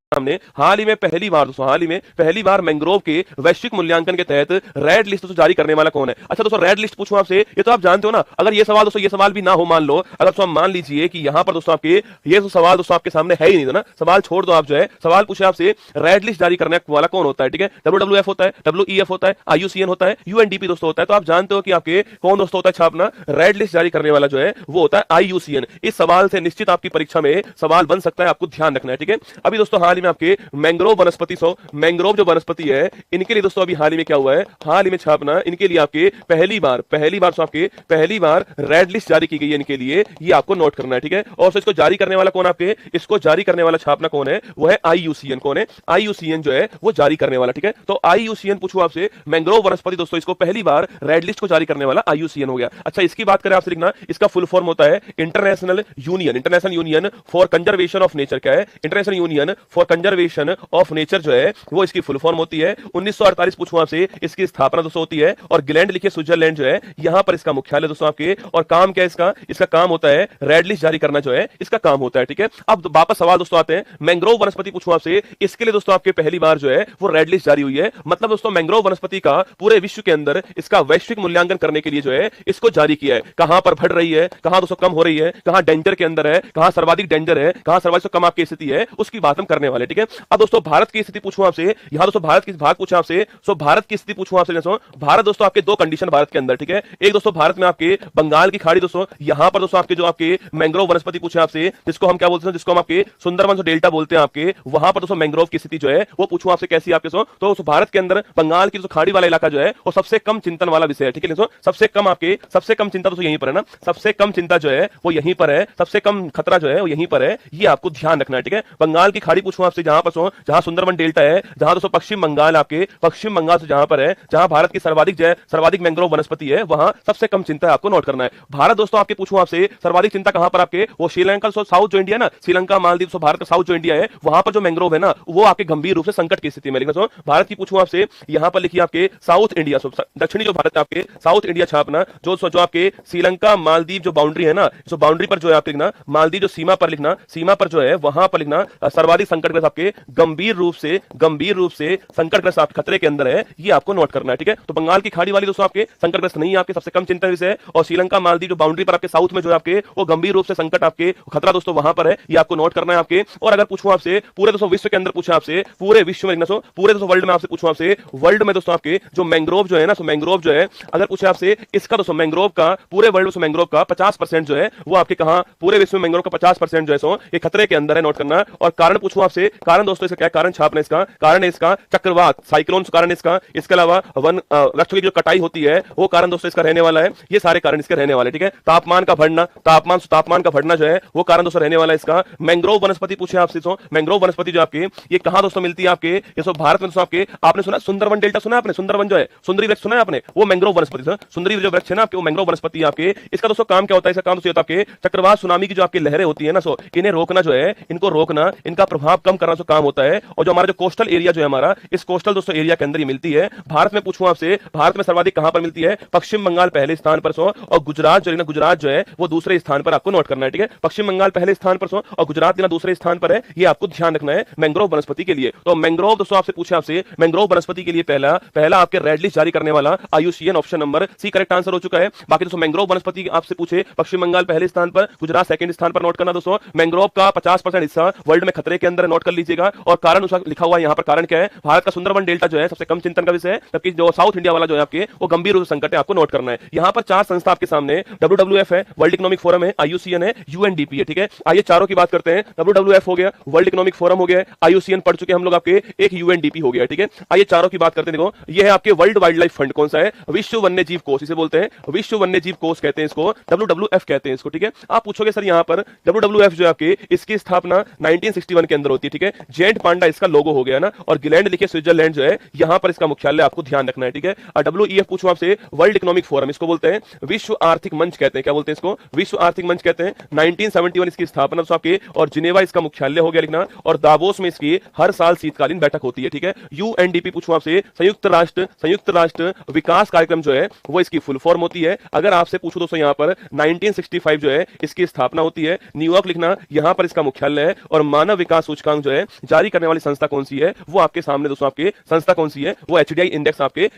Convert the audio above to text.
सामने हाल ही में पहली बार दोस्तों, हाल ही में पहली बार मैंग्रोव के वैश्विक मूल्यांकन के तहत रेड लिस्ट जारी करने वाला कौन है? अच्छा दोस्तों, रेड लिस्ट पूछूं आपसे, ये तो आप जानते हो ना। अगर ये सवाल दोस्तों, ये सवाल भी ना हो, मान लो अगर दोस्तों मान लीजिए कि यहां पर दोस्तों आपके ये तो सवाल दोस्तों आपके सामने है ही नहीं, तो ना सवाल छोड़ दो, आप जो है सवाल पूछे आपसे रेड लिस्ट जारी करने वाला कौन होता है, ठीक है? WWF होता है, WEF होता है, IUCN होता है, UNDP दोस्तों होता है। तो आप जानते हो कि आपके कौन दोस्तों होता है छापना रेड लिस्ट जारी करने वाला जो है वो होता है IUCN। इस सवाल से निश्चित आपकी परीक्षा में सवाल बन सकता है, आपको ध्यान रखना है, ठीक है? अभी दोस्तों हाल ही में आपके मैंग्रोव वनस्पति मैंग्रोव जो वनस्पति है इनके लिए दोस्तों अभी हाल ही में क्या हुआ है, हाल ही में छापना इनके लिए आपके पहली बार आपके पहली बार रेड लिस्ट जारी की गई है इनके लिए, ये आपको नोट करना है, ठीक है? और इसको जारी करने वाला कौन, आपके इसको जारी करने वाला छापना कौन है, वो है IUCN। कौन है? IUCN जो है वो जारी करने वाला, ठीक है? तो IUCN पूछूं आपसे, मैंग्रोव वनस्पति दोस्तों इसको पहली बार रेड लिस्ट को जारी करने वाला IUCN हो गया। अच्छा, इसकी बात करें आपसे लिखना, इसका फुल फॉर्म होता है international union for conservation of nature. क्या है? International union for conservation of nature जो है वो इसकी फुल फॉर्म होती है। 1948 पूछूं आपसे, इसकी स्थापना दोस्तों होती है और ग्लैंड लिखिए स्विट्जरलैंड जो है यहां पर इसका मुख्यालय दोस्तों आपके। और काम क्या है इसका? इसका काम होता है रेड लिस्ट जारी करना जो है इसका काम होता है, ठीक है? अब वापस सवाल दोस्तों आते हैं, मैंग्रोव वनस्पति पूछूं आपसे, इसके लिए दोस्तों आपके पहली बार जो है वो रेड लिस्ट जारी हुई है। मतलब दोस्तों मैंग्रोव वनस्पति का पूरे विश्व के अंदर इसका वैश्विक मूल्यांकन करने के लिए जो है इसको जारी किया है। कहां पर बढ़ रही है, कहां दोस्तों कम हो रही है, कहां डेंजर के अंदर है, कहां सर्वाधिक डेंजर है, कहां सर्वाधिक कम आपकी स्थिति है, उसकी बात हम करने वाले, ठीक है? अब दोस्तों भारत की स्थिति पूछूं आपसे, यहां दोस्तों भारत की भाग पूछा आपसे, सो भारत की स्थिति पूछूं आपसे दोस्तों। भारत दोस्तों आपके दो कंडीशन भारत के अंदर, ठीक है? एक दोस्तों भारत में आपके बंगाल की खाड़ी दोस्तों, यहां पर दोस्तों आपके जो आपके मैंग्रोव वनस्पति पूछे आपसे, जिसको हम क्या बोलते हैं, जिसको हम आपके सुंदरवन डेल्टा बोलते हैं आपके, वहां पर दोस्तों मैंग्रोव की स्थिति जो है वो पूछूं आपसे कैसी आपके सो। तो भारत के अंदर बंगाल की जो खाड़ी वाला इलाका जो है वो सबसे कम चिंतन वाला विषय है, ठीक है दोस्तों? सबसे कम आपके सबसे कम चिंता दोस्तों यहीं पर है ना, सबसे कम चिंता जो है वो यहीं पर है, सबसे कम खतरा जो है वो यहीं पर है, ये आपको ध्यान रखना है, ठीक है? बंगाल की खाड़ी पूछूं आपसे, जहां पर जहां सुंदरवन डेल्टा है, जहां दोस्तों पश्चिम बंगाल आपके पश्चिम बंगाल से जहां पर है, जहां भारत की सर्वाधिक मैंग्रोव वनस्पति है, वहां सबसे कम चिंता है, आपको नोट करना है। भारत दोस्तों आपके पूछूं आपसे सर्वाधिक चिंता कहां पर आपके, वो श्रीलंका साउथ जो इंडिया ना, श्रीलंका मालदीव भारत का साउथ जो इंडिया है, वहां पर जो मैंग्रोव है ना वो आपके गंभीर रूप से संकट की स्थिति में। लिखना भारत की पूछूं आपसे, यहां पर लिखिए आपके साउथ इंडिया, दक्षिणी जो भारत है आपके साउथ इंडिया छापना, जो आपके श्रीलंका मालदीव जो बाउंड्री है ना, जो बाउंड्री पर जो है आप लिखना, मालदीव जो सीमा पर लिखना, सीमा पर जो है वहां पर लिखना सर्वाधिक संकटग्रस्त आपके गंभीर रूप से संकटग्रस्त आप खतरे के अंदर है, ये आपको नोट करना है, ठीक है? तो बंगाल की खाड़ी वाली दोस्तों आपके संकटग्रस्त नहीं है, आपके सबसे कम चिंता विषय है। और श्रीलंका मालदीव जो बाउंड्री पर आपके साउथ में जो है आपके वो गंभीर रूप से संकट आपके खतरा दोस्तों वहां पर है, ये आपको नोट करना है आपके। और अगर पूछूं आपसे पूरे दोस्तों विश्व के अंदर पूछा आपसे, पूरे विश्व में लिखना, पूरे दोस्तों वर्ल्ड में आपसे पूछूं आपसे, वर्ल्ड में दोस्तों आपके जो मैंग्रोव जो है ना, मैंग्रोव जो है अगर पूछे आपसे, इसका दोस्तों मैंग्रोव का पूरे वर्ल्ड में मैंग्रोव का 50% जो है वो आपके कहां, पूरे विश्व में मैंग्रोव का 50% जो है सो ये खतरे के अंदर है, नोट करना। और कारण पूछूं आपसे, कारण दोस्तों इसका क्या कारण छापना, इसका कारण है इसका चक्रवात साइक्लोन कारण इसका, इसके अलावा वन वृक्ष की जो कटाई होती है वो कारण दोस्तों इसका रहने वाला है, ये सारे कारण इसके रहने वाले, ठीक है? तापमान का बढ़ना, तापमान का बढ़ना जो है वो कारण दोस्तों रहने वाला है इसका। मैंग्रोव वनस्पति पूछे आपसे, मैंग्रोव वनस्पति जो आपके ये कहां दोस्तों मिलती है आपके, ये सब भारत में दोस्तों आपके, आपने सुना सुंदरवन डेल्टा सुना आपने, सुंदरवन जो है सुंदरी वृक्ष सुना है आपने, वो मैंग्रोव वनस्पति, सुंदरी जो वृक्ष है ना आपके वो मैंग्रोव वनस्पति आपके। इसका दोस्तों काम क्या होता है, इसका काम दोस्तों होता है आपके चक्रवात सुनामी की जो आपकी लहरें होती है ना, सो इन्हें रोकना जो है, इनको रोकना, इनका प्रभाव कम करना काम होता है। और जो हमारा जो कोस्टल एरिया जो है हमारा, इस कोस्टल दोस्तों एरिया के अंदर ही मिलती है। भारत में पूछूं आपसे, भारत में सर्वाधिक कहां पर मिलती है, पश्चिम बंगाल पहले स्थान पर और गुजरात जो है ना, गुजरात जो है वो दूसरे स्थान पर, आपको नोट करना है, ठीक है? पश्चिम बंगाल पहले स्थान पर और गुजरात दूसरे स्थान पर है, ये आपको ध्यान रखना है मैंग्रोव वनस्पति के लिए। तो मैंग्रोव दोस्तों आपसे पूछे आपसे, मैंग्रोव वनस्पति के लिए पहला आपके रेड लिस्ट जारी करने वाला IUCN, option number C correct answer हो चुका है। बाकी दोस्तों मैंग्रोव वनस्पति आपसे पूछे, पश्चिम बंगाल पहले स्थान पर, गुजरात सेकंड स्थान पर, नोट करना दोस्तों। मैंग्रोव का 50% हिस्सा वर्ल्ड में खतरे के अंदर, नोट कर लीजिएगा। और कारण उसका लिखा हुआ है यहाँ पर, कारण क्या है, भारत का सुंदरवन डेल्टा जो है सबसे कम चिंतन का विषय है, जबकि जो साउथ इंडिया वाला जो है आपके वो गंभीर रूप से संकट है, आपको नोट करना है। यहाँ पर 4 संस्था आपके सामने, WWF है, वर्ल्ड इकोनॉमिक फोरम है, IUCN है, UNDP है, ठीक है? आइए चारों की बात करते हैं। WWF हो गया, वर्ल्ड इकोनॉमिक फोरम हो गया, IUCN पढ़ चुके हम लोग आपके, एक UNDP हो गया, ठीक है? आइए चारों की बात करते हैं। देखो ये है आपके वर्ल्ड वाइल्ड लाइफ फंड, कौन सा है, विश्व वन्य जीव कोष इसे बोलते हैं, विश्व वन्य जीव कोष कहते हैं इसको, WWF कहते हैं इसको, ठीक है? आप पूछोगे सर यहाँ पर WWF जो है आपके, इसकी स्थापना 1961 के अंदर होती है, ठीक है? जेंट पांडा इसका लोगो हो गया ना, और ग्लैंड लिखिए स्विट्जरलैंड जो है यहाँ पर इसका मुख्यालय, आपको ध्यान रखना है, ठीक है? और WEF पूछूं आपसे, वर्ल्ड इकोनॉमिक फोरम इसको बोलते हैं, विश्व आर्थिक मंच कहते हैं, क्या बोलते हैं इसको, विश्व आर्थिक मंच कहते हैं। 1971 इसकी स्थापना आपके, और जिनेवा इसका मुख्यालय हो गया लिखना, और दावोस में इसकी हर साल शीतकालीन बैठक होती है, ठीक है? UNDP पूछूं आपसे, संयुक्त राष्ट्र विकास कार्यक्रम जो है वो इसकी फुल फॉर्म होती है। अगर आपसे पूछूं दोस्तों यहाँ पर 1965 जो है इसकी स्थापना होती है, न्यूयॉर्क लिखना, यहाँ पर इसका मुख्यालय है। और मानव विकास सूचकांक सूचकांक जो है जारी करने वाली संस्था कौन सी है, वो आपके सामने दोस्तों आपके संस्था कौन सी है, वो एचडीआई इंडेक्स आपके